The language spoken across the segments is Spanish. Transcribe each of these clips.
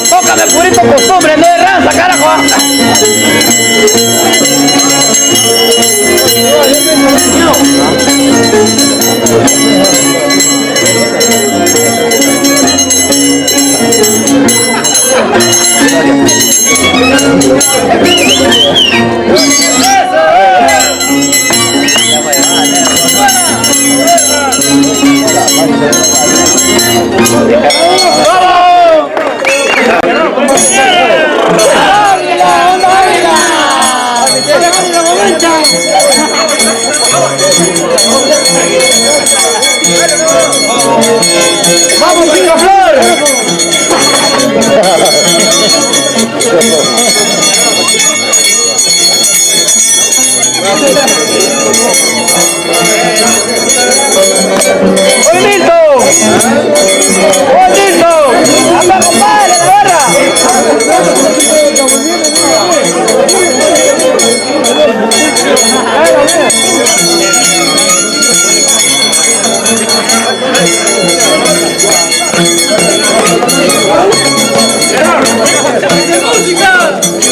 Tócame purito costumbre, no de raza, carajo. ¡Vamos, Picaflor! ¡Oye, Milton! ¡Oye, Milton! ¡Anda, compadre, la barra!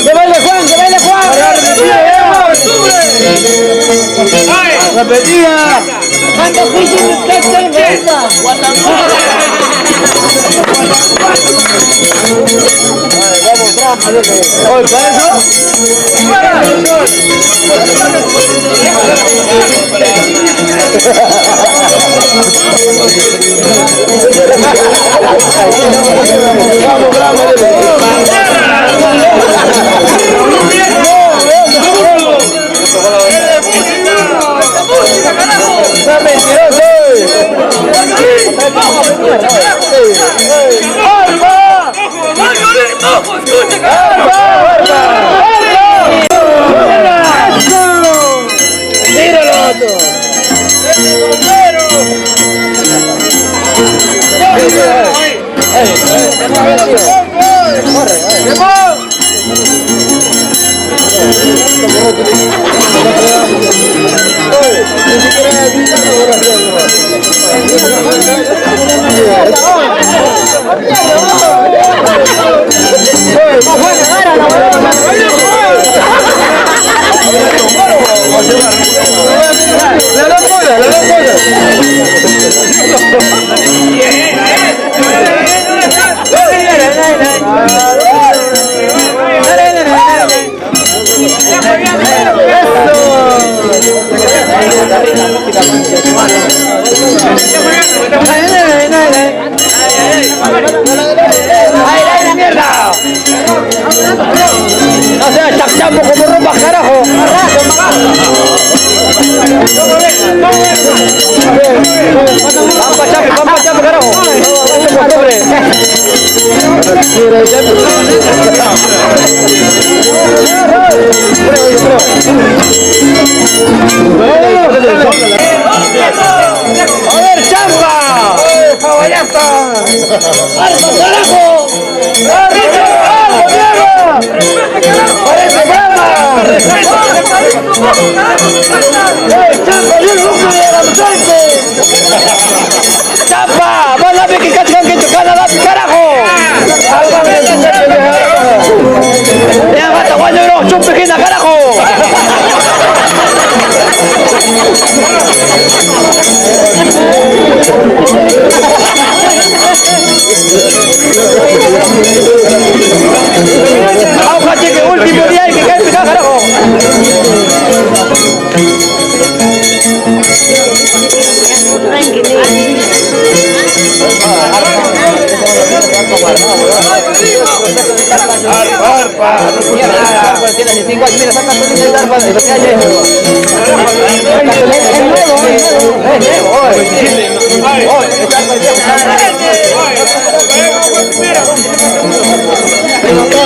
¡Que baile Juan! ¡Que baile Juan! ¡Repetía! ¡Cuando fuiste usted se venga! Vamos, trampa, oye, ¿para eso? ¡Para! Vamos, bravo, No sea chapchamo como ropa, carajo. Vamos, chape, carajo. A ver, chamba. ¡Caballata! ¡Alto, carajo! ¡Parece brava! ¡Chapa, yo no soy de la muerte! ¡Chapa! ¡Vas a ver que cachón que chocana la carajo! ¡Ya gata, guayo, no! ¡Chupe que na carajo! ¡Auja, cheque! ¡Último día y que cae, carajo!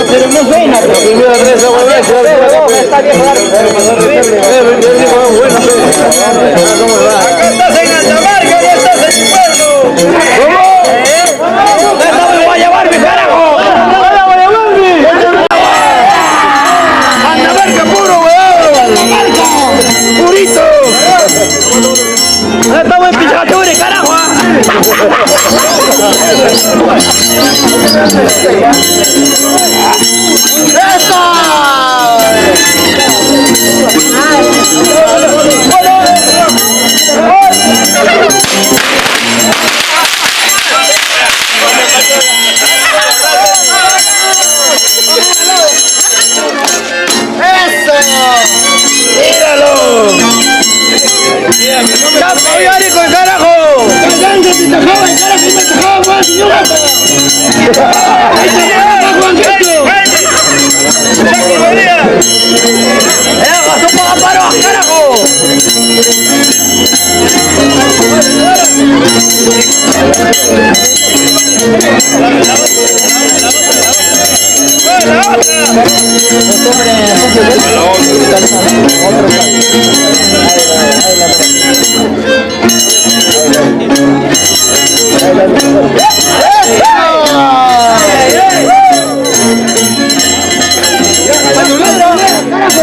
Pero no suena. Acá estás en Andamarca, ya estás en tu pueblo. ¿Cómo? ¡Esta me voy a llevar, mi carajo! ¡Andamarca puro, weón! ¡Andamarca! ¡Purito! ¡Estamos en Pichacaturi, carajo! ¡Eso! ¡Míralo! ¡Campo Viárico, el carajo! ¡Cállate, te tajaba, el carajo, me tajaba más, señora! ¡Ahí está, Juanquito! ¡Chaco María! ¡Haga su pagaparo, carajo!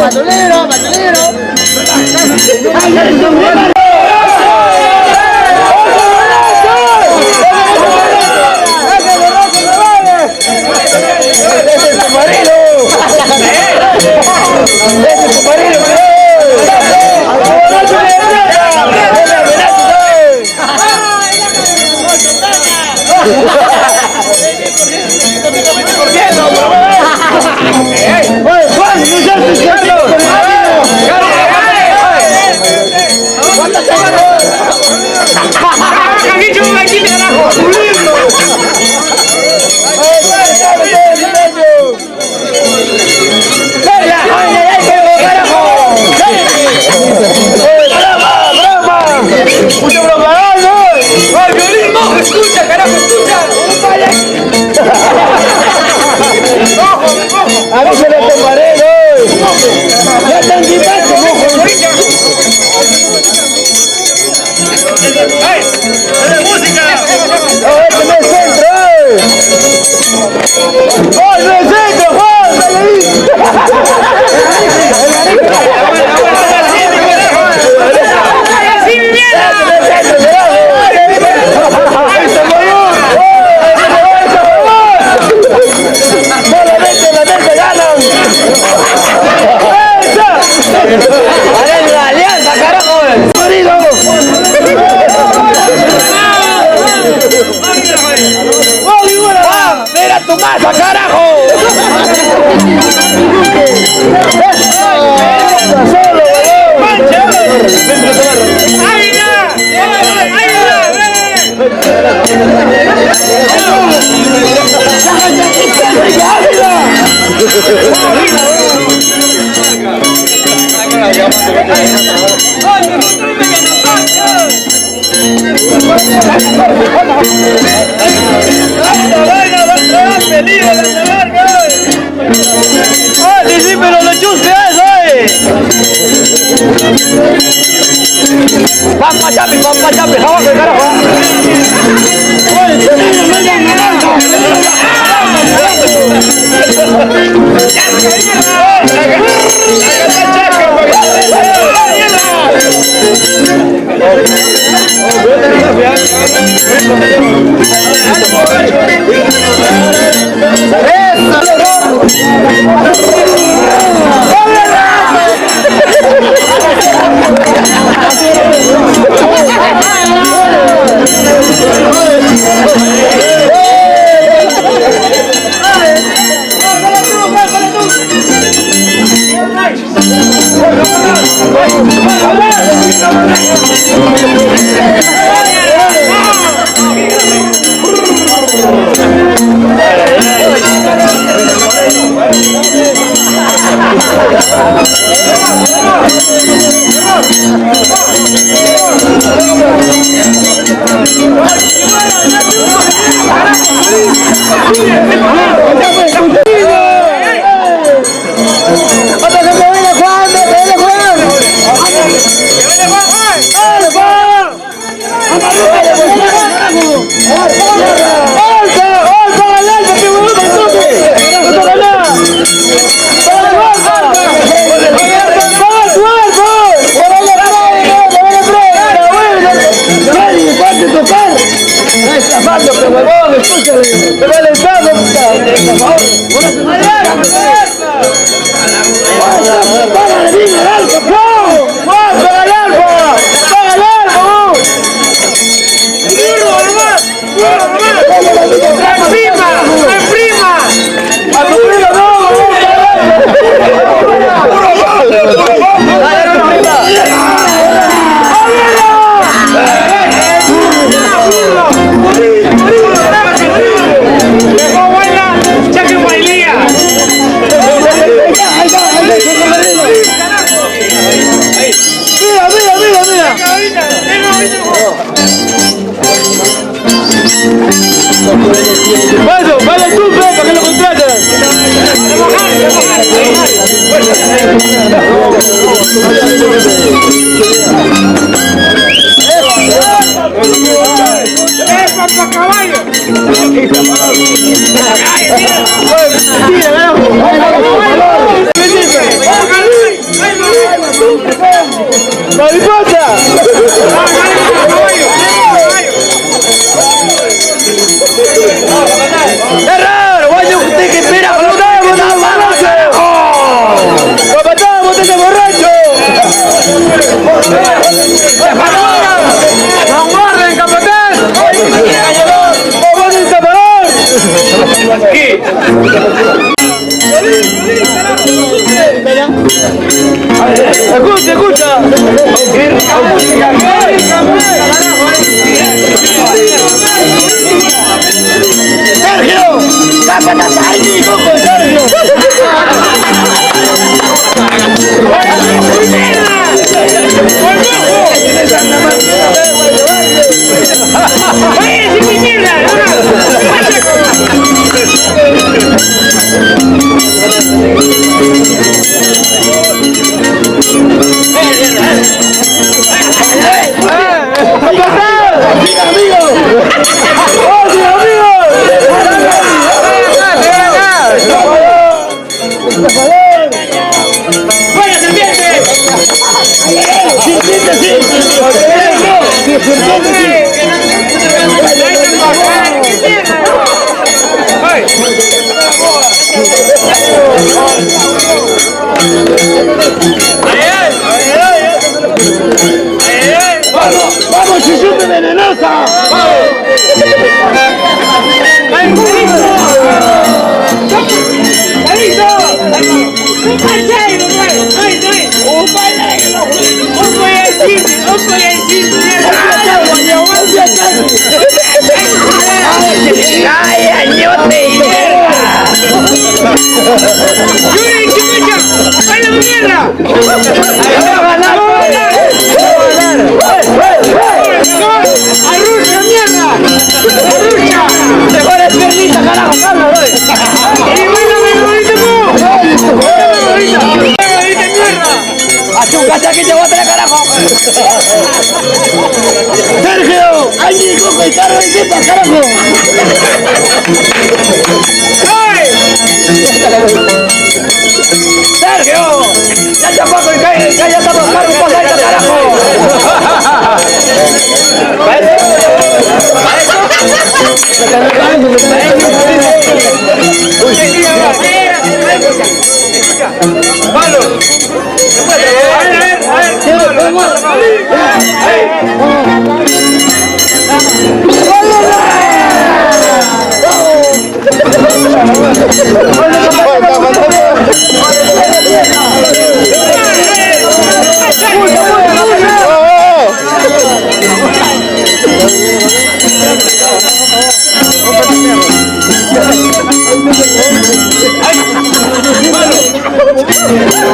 ¡Patulero! A ver si le tomaré, ¿no? Ya están quitando, mojo. ¡Ay! ¡Es de música! ¡No, este no es centro, ¡ay, no es centro, Juan! ¡Sale ahí! ¡Así, mi mierda! ¡La alianza, carajo! ¡Marido! ¡Mira tu masa, carajo! ¡Solo, sí, pero lo chuspe eso, Pampa chapi, jabón, que carajo. Vale tú, para que lo contraten. Escucha, escucha. Sergio, cápate ahí, Coco, Sergio. ¡Vamos, chichupe venenosa! ¡Ay, añote y mierda! ¡Yuri, chimucha! ¡Ay, la mierda! ¡Arrucha, mierda! ¡Arrucha! ¡Mejor es piernita, carajo, Carlos, güey! ¡Y bailame, bonito, tú! ¡Bailame, mierda! ¡Achúcate aquí, te voy a traer, carajo! ¡Sergio! ¡Ay, Coco y Carlos, y qué carajo! ¡Sergio! ¡Ya tampoco! ¡Ya estamos cargos por ahí, carajo!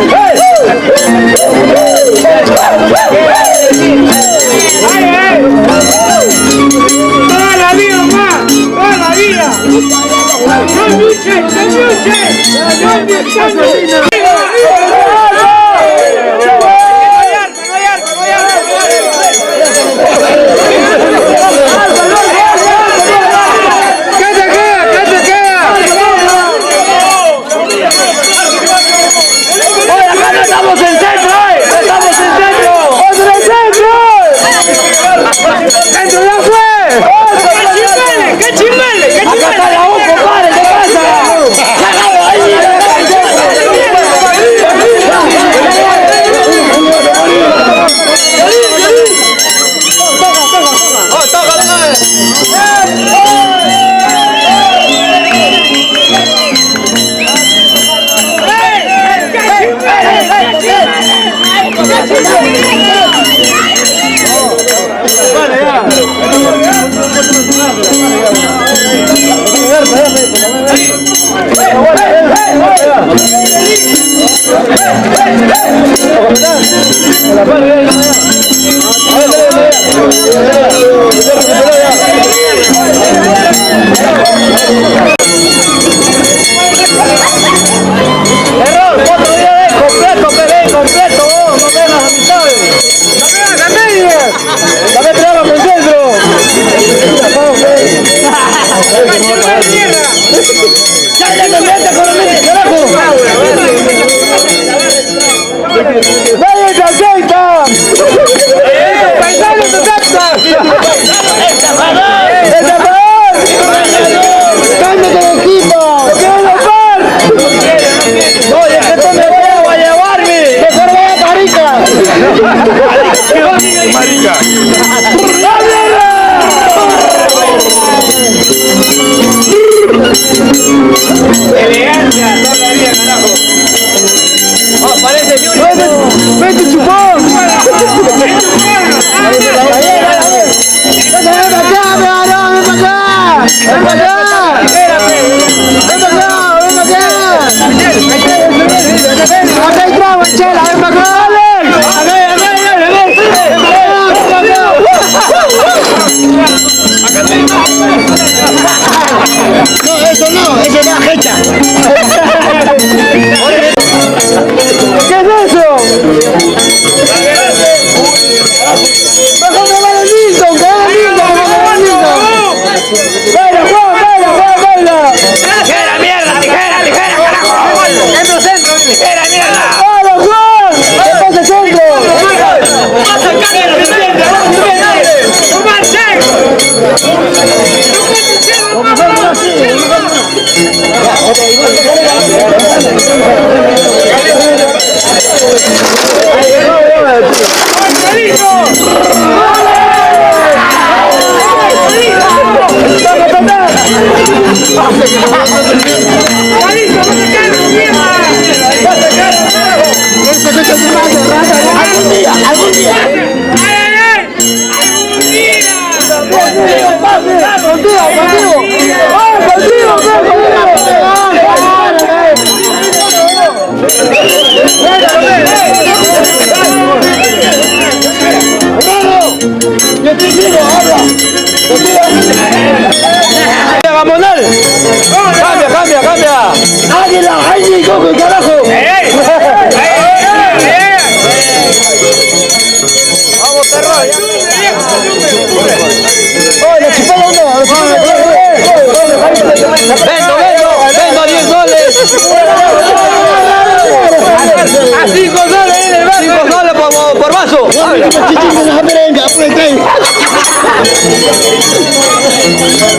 Hey!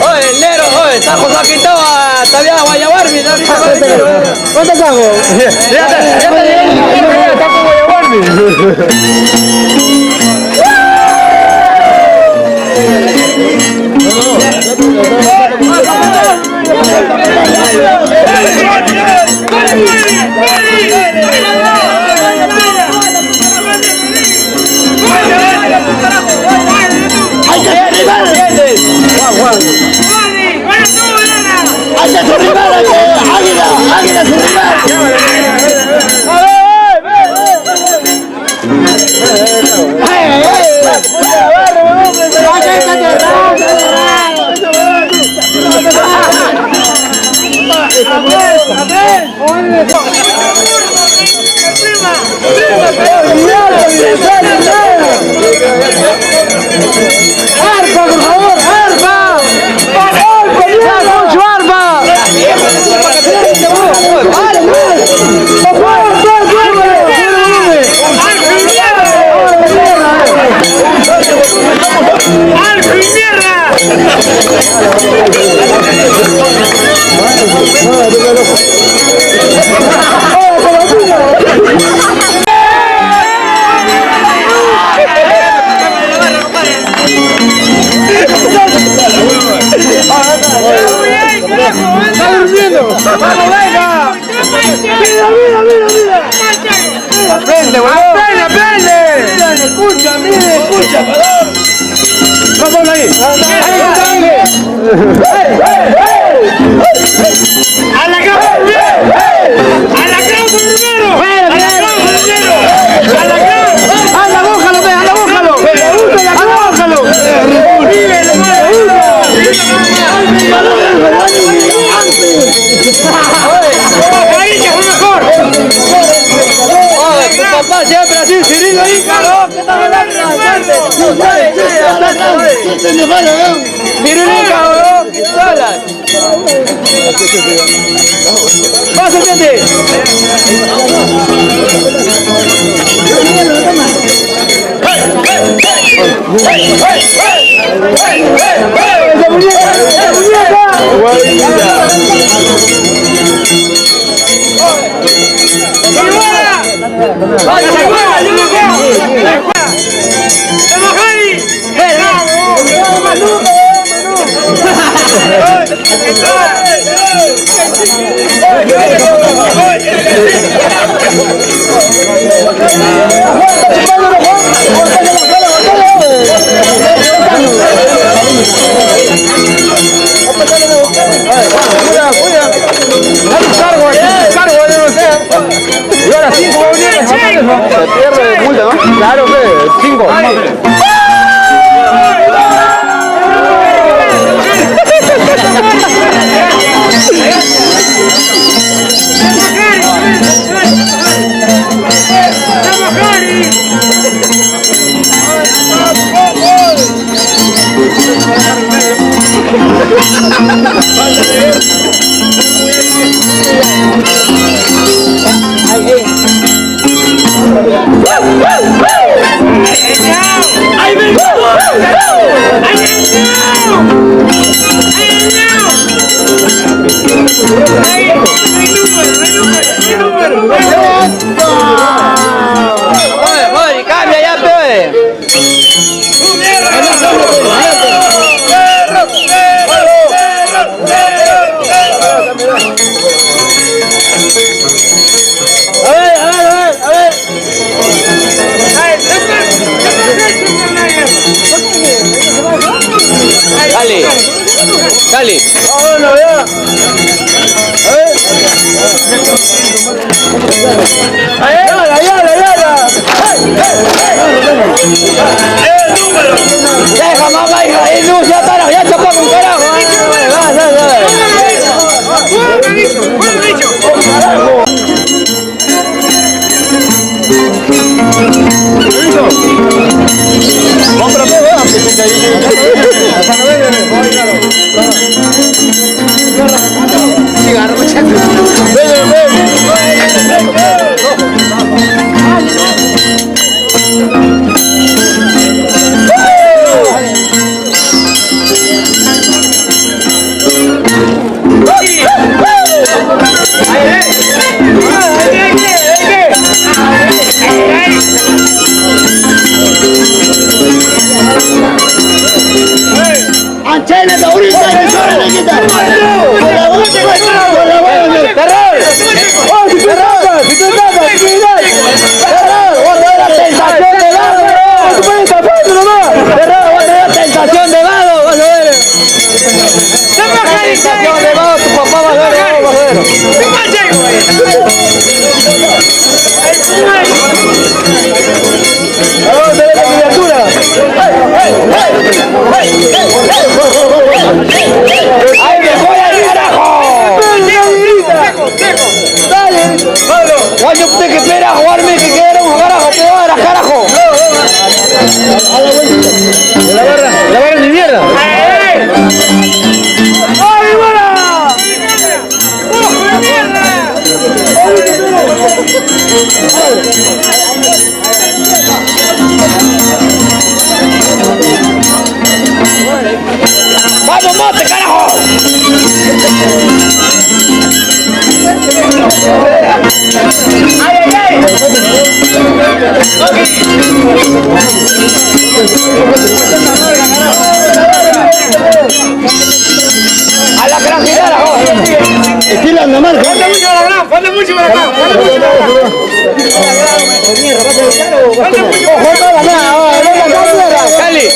Oye, el negro, oye, está José Quintado hasta allá a Guayabarmi. ¿Cuánto pago? Ya te dije, está con Guayabarmi. ¡Hay que derribar! ¡Hay que derribar! ¡Águila! ¡Águila su rival! mira. Aprende, weón. Aprende. Mira, escucha, Pador. Vamos ahí. A la cama primero. A la cama primero. A la cama. Anda, bójalo, ve, anda, bójalo. Anda, bójalo. Tu papá siempre así, Cirilo ahí, caro. ¿Qué tal? Cirilo, cabrón. ¿Qué tal? Pásate. Y ahora 5 se pierde de multa, ¿no? Claro, 5. Cambia ya, Dale. Vámonos ya. Deja, mamá, hija, ahí no, ya para, ya chocó con carajo. Guayo, usted que espera jugarme, que queremos carajo, que va a carajo. La barra ni mierda. ¡Ay, buena! ¡Vamos, monte, carajo! ¡Ay, ay, ay! Cali.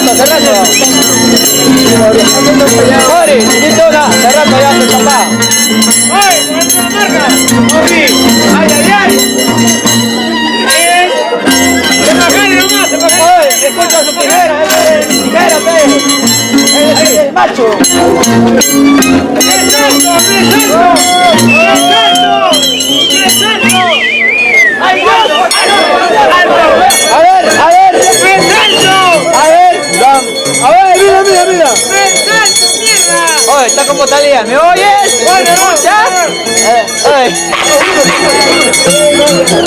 Hace rato. Mori, necesito una, hace rato ya te papá. ¡Ay, cuánto la marca! ¡Mori! ¡Ay! ¡Se bajale nomás, se bajale! Oye, escucha su tijera, el macho. ¡Resalto! ¡Ay, Dios! A ver. Mira. ¡Resalto, mierda! Oye, está como Talía, ¿me oyes? ¿Me escuchas?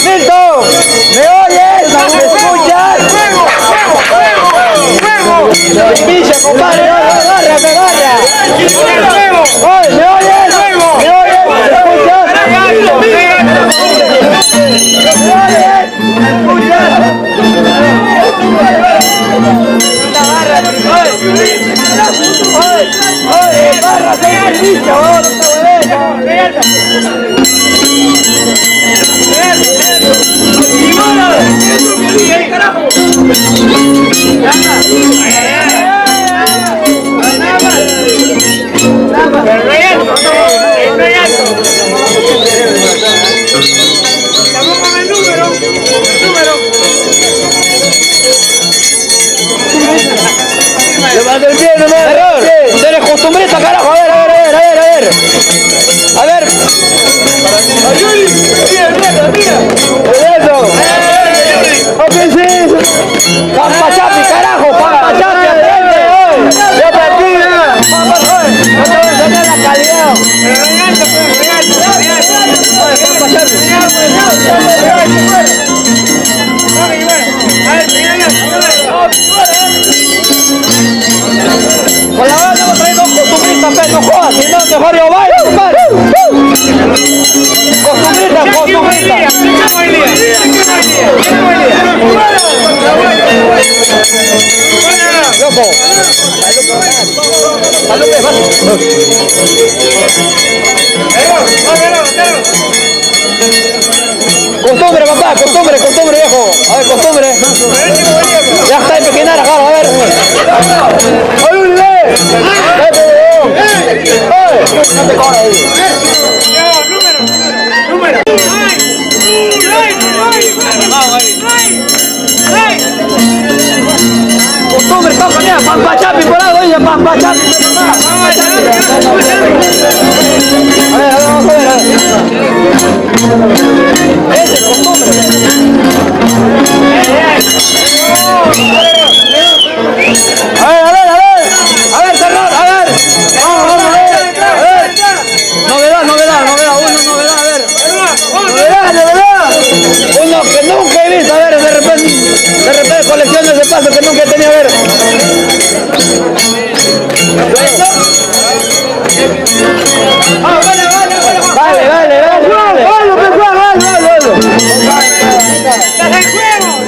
Milton, ¿me oyes? ¿Me escuchas? ¡Fuego! Pinche, compadre, me agarra. ¡Fuego! Oye, ¿me oyes? ¿Me oyes? Oye, bárrate el bicho, levanta el pie nomás. Error. Usted es costumbrista, carajo. A ver. Pampachapi, carajo. Pampachapi, aprende, hoy. Yo practica. No te voy a enseñar la calidad. Con la hora estamos trayendo costumbristas, pero no jodas, si no, mejor yo bailo, compadre. Costumbrista. Loco. Salud, costumbre, papá, costumbre, viejo. A ver, costumbre. Ya está en pequeñar, acá, a ver. Número. Costumbre, está ponida, pampachapi por algo, dice pampachapi. A ver, vamos a ver. Ese es costumbre. A ver, terror, a ver. Vamos, a ver. Novedad, a ver. Novedad. Uno que nunca he visto, a ver, de repente colecciones de pasos que nunca he tenido, a ver. Vale.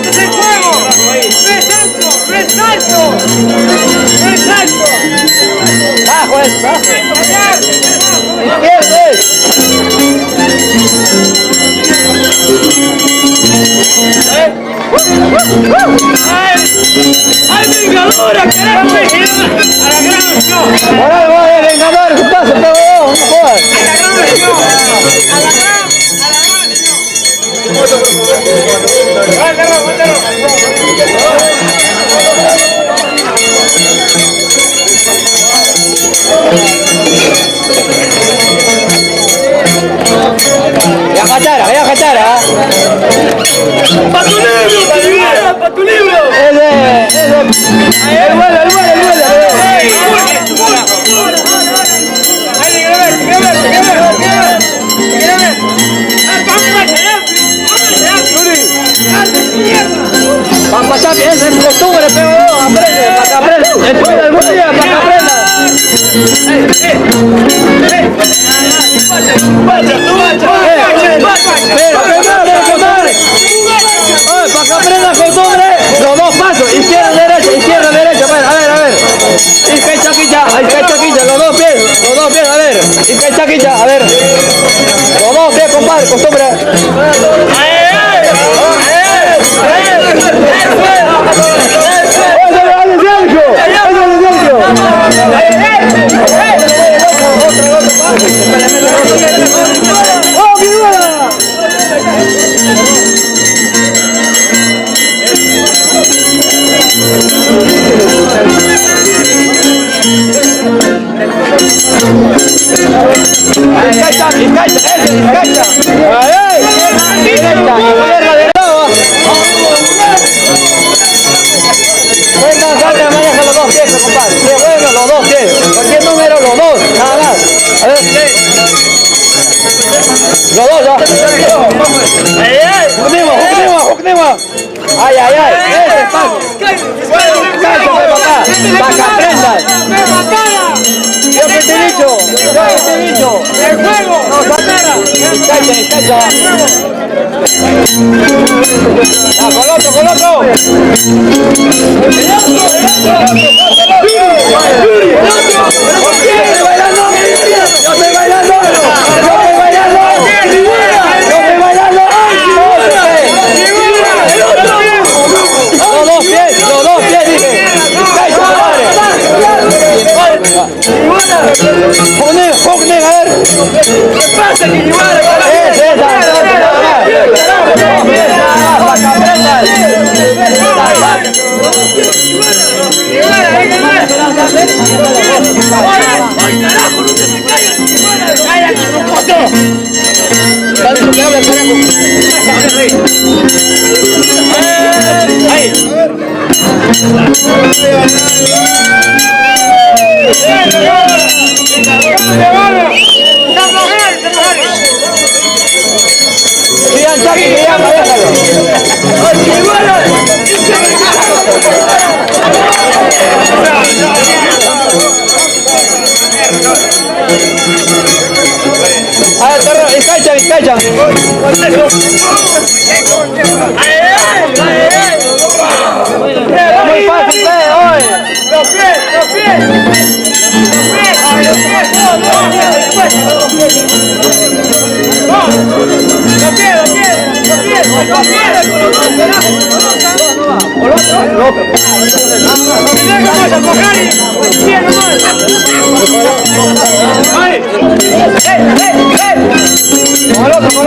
¡Desde el juego! ¡Resalto! Bajo es, bajo. ¡Ay, vengadora, carajo! ¡A la gran acción! Ahora voy a vengador, su paso, no jodas. ¡A la gran acción! Ya cachara. ¡Pa' tu libro! El vuelo. ¡Ay, Va a pasar bien, es costumbre, pero aprende, para que aprenda. Estudia algún día, para que aprenda. Para que aprenda costumbre, los dos pasos, izquierda, derecha, a ver. Izquierda, chaquicha, los dos pies, a ver. Izquierda, chaquicha, a ver. Los dos pies, compadre, costumbre. Maneja los dos pies, compadre. Qué bueno, los dos pies. Cualquier número, los dos, nada más. A ver. Los dos, ya. Jucnima. Ay. Ese paso. Cancha, papá. Para que aprendas. Yo que te he dicho. El juego. No, cancha. Con otro. Yo estoy bailando. Los dos pies, dije. Jucne, a ver. ¿Qué pasa, Kiriwara? Vizcacha. Muy fácil, hoy. Los pies. Con el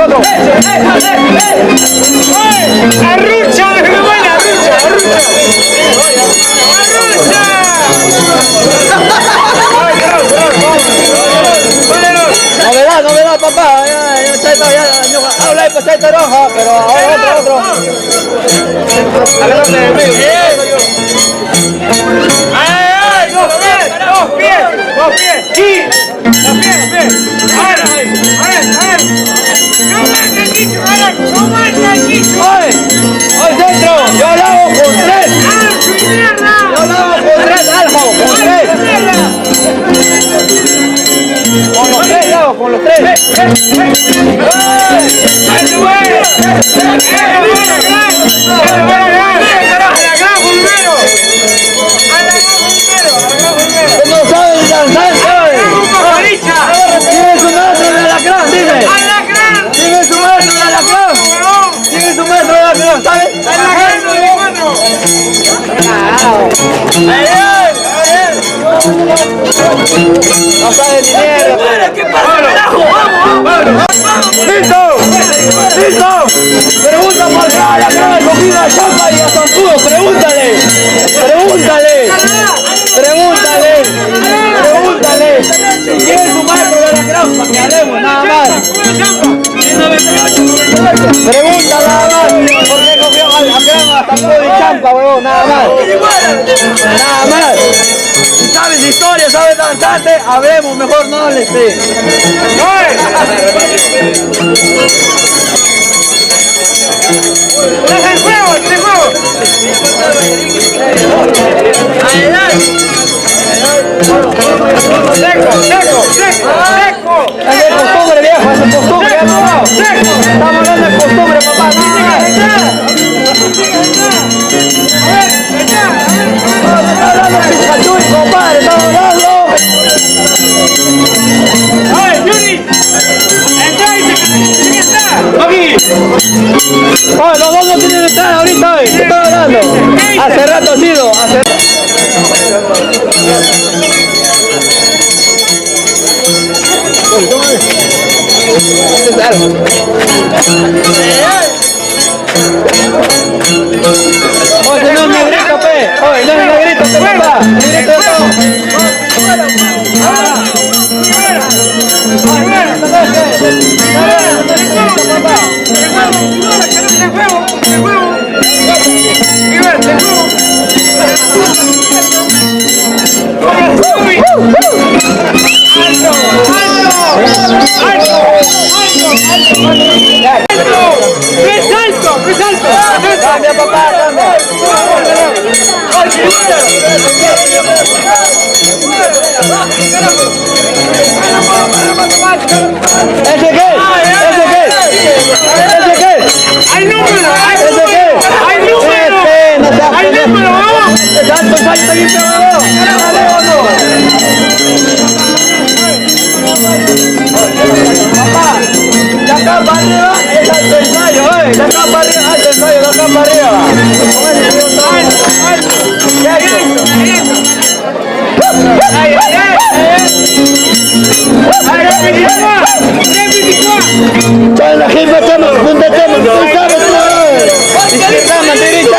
otro. Arrucha, Novedad, papá. Habla de Pacheta Roja, pero ahora otro. Dos pies. Hoy dentro, yo lo hago con tres. Con los tres. ¿Cómo saben danzar? ¿Quién es su maestro de alacrán? Dime. ¿Quién es su maestro de alacrán? ¿Sabes? No sabe ni mierda. ¿Qué pasa, carajo? ¡Vamos! ¡Listo! Pregunta por la cara de comida a Champa y a Zancudo. Pregúntale. ¿Quién es su maestro de la gran? Para que hablemos, nada más. Pregunta nada más. ¿Por qué cogió a Zancudo y Champa, huevón? Nada más. ¿Sabes historia? ¿Sabes danzarte? Hablemos, mejor no le esté. ¡Deja el juego, este juego! ¡Seco, seco, seco, seco! Es de costumbre, viejo, es de costumbre, ya no. ¡Seco! Estamos hablando de costumbre, papá. No, no está hablando de Pikachu, compadre, estamos hablando. ¡Oye, Juni! ¡Entra y se está! Oye, los dos no tienen entrada ahorita, ¿qué están hablando? Hace rato ha sido, hace rato. Oye, no es negrito, pe. Oye, no es negrito, pe, papá. Negrito, ¡Resalto! ¡Resalto! cambia, papá, cambia. ¿Ese qué? ¿Ese qué? ¿Ese qué? ¡Hay número! ¡Hay ¿Ese número! qué? ¡Hay número! No te ¡Hay número! ¡Vamos! Tanto salto aquí, pegado. Dale, vamos. Papá, de acá para arriba es alto ensayo, de acá para arriba, alto ensayo, de acá para arriba. ¿Qué ha hecho? ¡Ay, ay, ay! Toda la gente chama, junta chama, tú sabes, tú. Izquierda, derecha,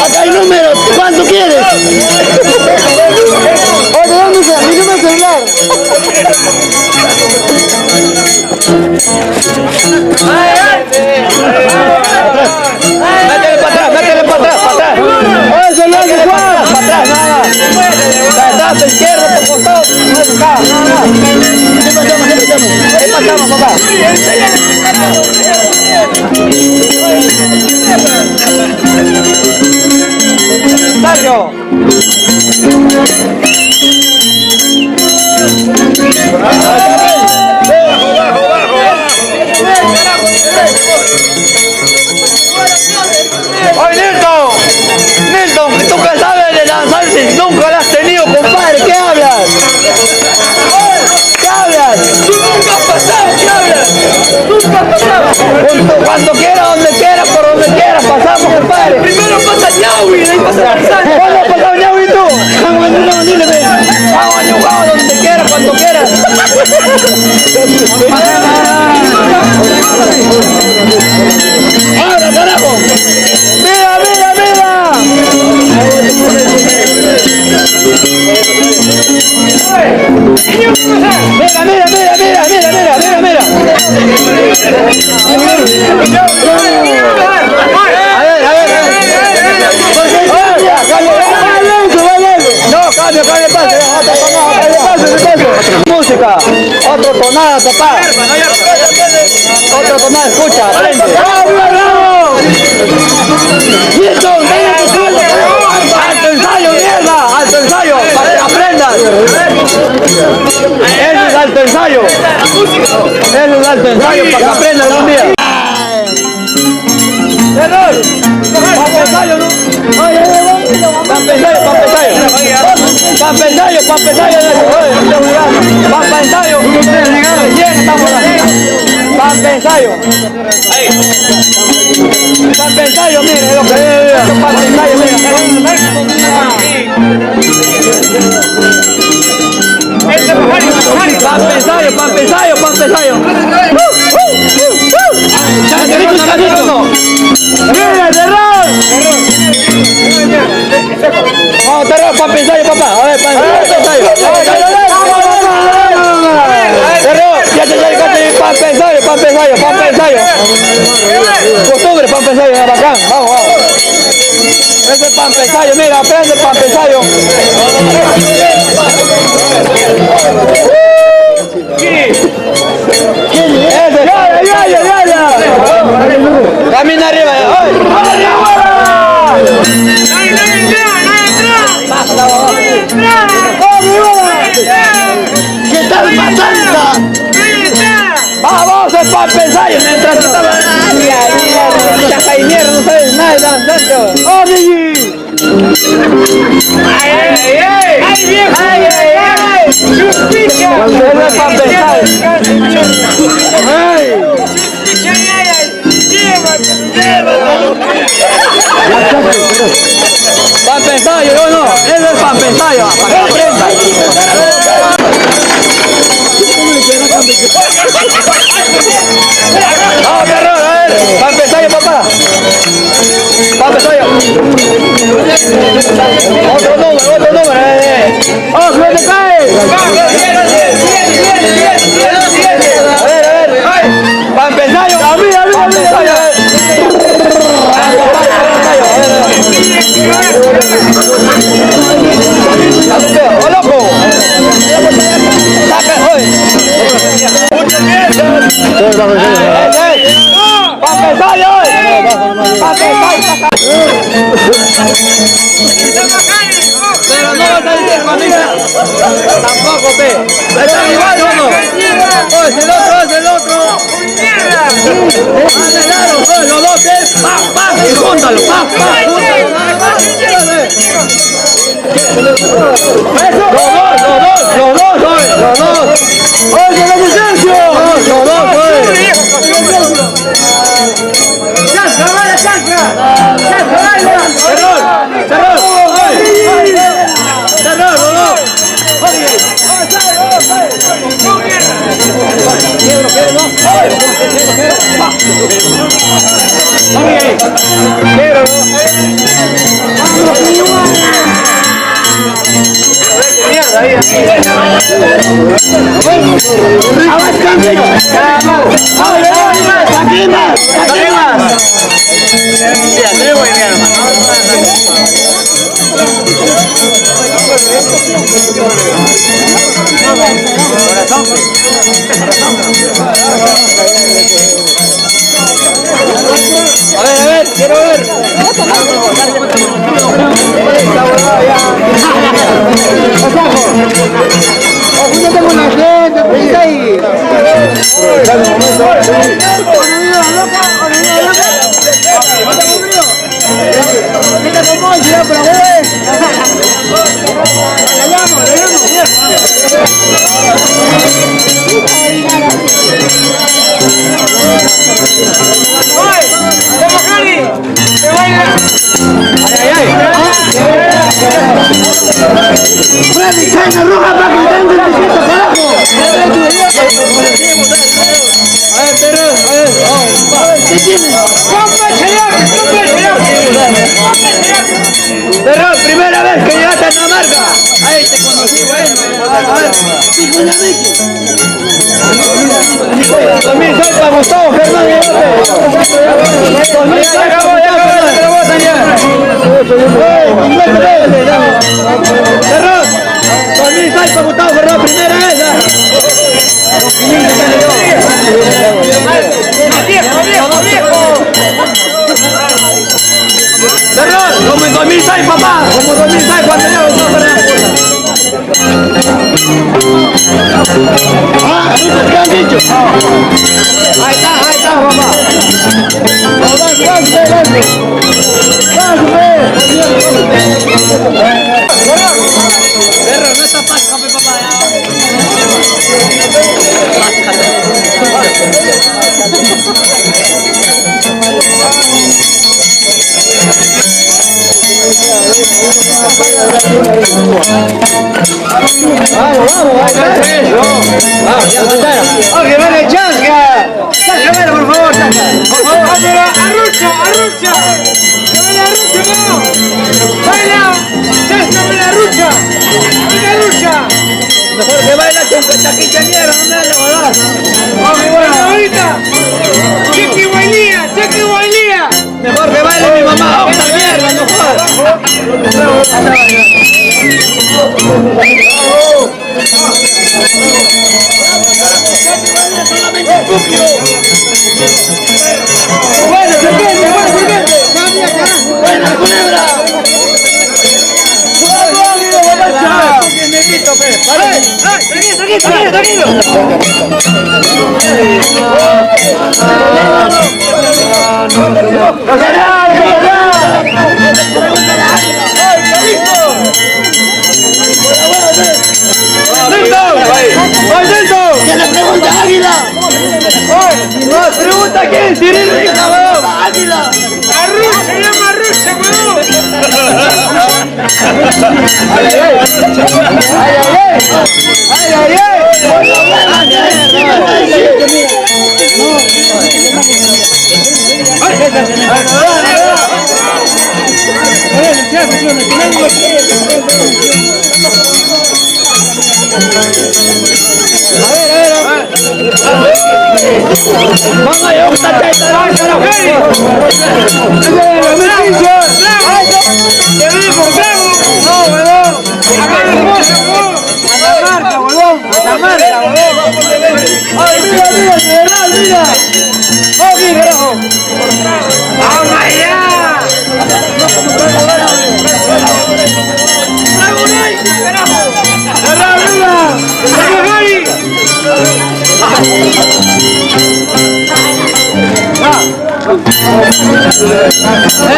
acá hay números, ¿cuánto quieres? Oye, ¿dónde está? Mi número celular. Métele para atrás, métele para atrás, para atrás. Oye, celular de Juan, para atrás, nada. Para atrás, para izquierda, para costado, no es acá, nada. ¿Qué pasamos, papá? Sergio. Oye, Nilton, tú que sabes de lanzar si nunca lo has tenido, compadre, ¿qué hablas? ¿Qué hablas? Tú nunca has pasado, ¿qué hablas? Nunca has pasado. Cuando quieras, donde quieras, por donde quieras, pasamos, compadre. Primero pasa Ñaui, de ahí pasa Tarzán. ¿Cuándo has pasado Ñaui tú? Vamos a jugar donde quieras, cuando quieras. ¡Ahora, carajo! ¡Mira, mira, mira! Mira, mira, mira, mira, mira, mira, mira, mira. A ver. No, cambio, pase. Música, otro tonada, papá. Otro tonada, escucha, aprende. ¡Listo! ¡Alto ensayo, mierda! ¡Alto ensayo! ¡Para que aprendas! ¡Eso es alto ensayo! ¡Eso es alto ensayo para que aprendas algún día! ¡Error! ¡Pampa ensayo, no! ¡Pampa ensayo, pampa ensayo! ¡Pampa ensayo, pampa ensayo! ¡Pampa ensayo! ¡Bien, estamos haciendo! ¡Pampa ensayo! ¡Pampa ensayo, mire! Es lo que debe ver! ¡Pampa ensayo, mire! ¡Pampa ensayo, pampa ensayo, pampa ensayo! ¡Mira, terror! Vamos, terror, pampa ensayo, papá. A ver, pampa ensayo. Terror, ya te sale pampa ensayo, pampa ensayo, pampa ensayo. Costumbre, pampa ensayo, bacán. Vamos, vamos. Ese es pampa ensayo, mira, aprende pampa ensayo. ¿Quién es? Camina arriba. ¡Ay! ¿Qué tal matanza? Vamos, es para pensar mientras tú estabas. Chaca y mierda, no sabes nada, Sancho. ¡Oh, Migi! ¡Ay, viejo! ¡Ay! ¡Justicia! Cuando es para pensar. ¡Ay! Para pensar, yo no. Eso es para pensar, para que aprenda. Vamos, perro, a ver. Para empezar, papá. Para empezar. Otro número. ¡Oh, que te cae! A ver. ¡Ay! Para empezar, a mí. ¡Oh, loco! ¡Saca, oye! ¡Muchas piezas! ¡Para empezar, hoy! ¡Para empezar! Pero no vas a decir camisa. Tampoco, pe. ¿Está igual o no? Oye, es el otro. Oye, los dos, pa, y júntalo, pa. Eso, los dos, oye, la licencia. Los dos, oye. Chanca, vale, chanca. Terror, los dos. A ver, quiero ver. ¡Júntate con la gente, pues ahí! ¡Freddy, caña roja para que tenga el besito, carajo! A ver, perro, ¿Qué tienes? Perro, primera vez que llegaste a Dinamarca. Ahí te conocí, bueno. A ver. También soy para Gustavo Fernández. Ya acabó, Perro, 2006 para Gustavo Fernández, primera vez. Terror, como en 2006, papá, como en 2006 cuando yo Gustavo Fernández. ¿Qué han dicho? Ahí está, papá. Perro, no está fácil, papá. ¡Oye, vale, Chasca! ¡Chasca, por favor, Chasca! ¡Por favor! ¡Arrucha! ¡Dame la rucha, no! ¡Baila! ¡Chasca, me la rucha! Mejor que baila con cachaquita mierda, no me da la volar. ¡Vamos, bueno! ¡Ahorita! ¡Cheque bailía! Mejor que baile mi mamá, vamos a la mierda, no jodas. Bueno, se ¡Que le pregunte a Águila! ¡No, pregunta quién! ¡Cyril Rija, weón! ¡Águila! ¡Arrucha, se llama Arrucha, weón!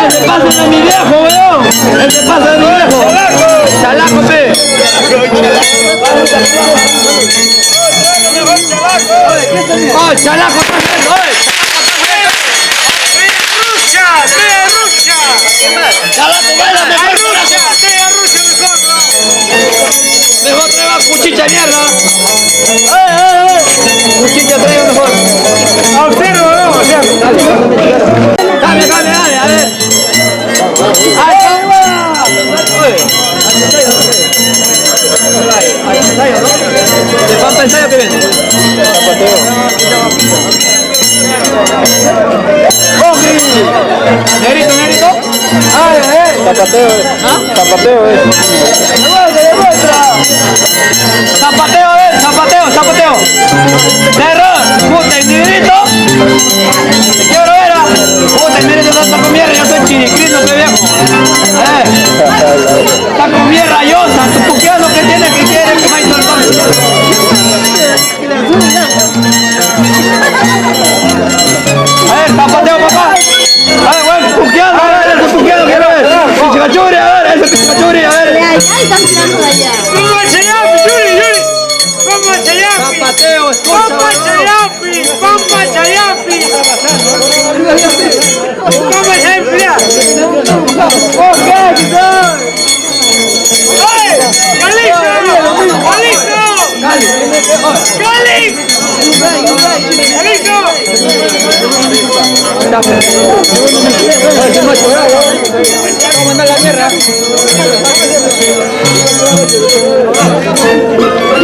¡Ese pasa de mi viejo, weón! ¡Ese pasa de mi viejo! ¡Chalaco, pe! ¡Oh, chalaco! Mejor trae cuchilla de mierda. Cuchilla trae mejor. Observo, no, observo. Dale, a ver. ¡Ahí ¿de cuánto ensayo que vende? ¿Negrito? Zapateo, Zapateo, Zapateo. De error, puta, el negrito. ¿Qué hora era? Puta, el negrito está con mierda, yo soy chiricrino, pe viejo. Está con mierda rayosa, tú qué es lo que tienes que quieres que vaya todo el A ver, zapateo, papá. A ver, bueno, puqueando, a ver, ese puqueando, quiero ver. Pichicachuri, a ver, ese pichicachuri, a ver. Ahí están tirando de allá. ¿Cómo se llama, Yuri? ¿Cómo se llama? Zapateo, escucha. ¡Pampa Chayapi! ¿Cómo se emplea? ¡Oye! ¡Calixto! Vamos a mandar la guerra.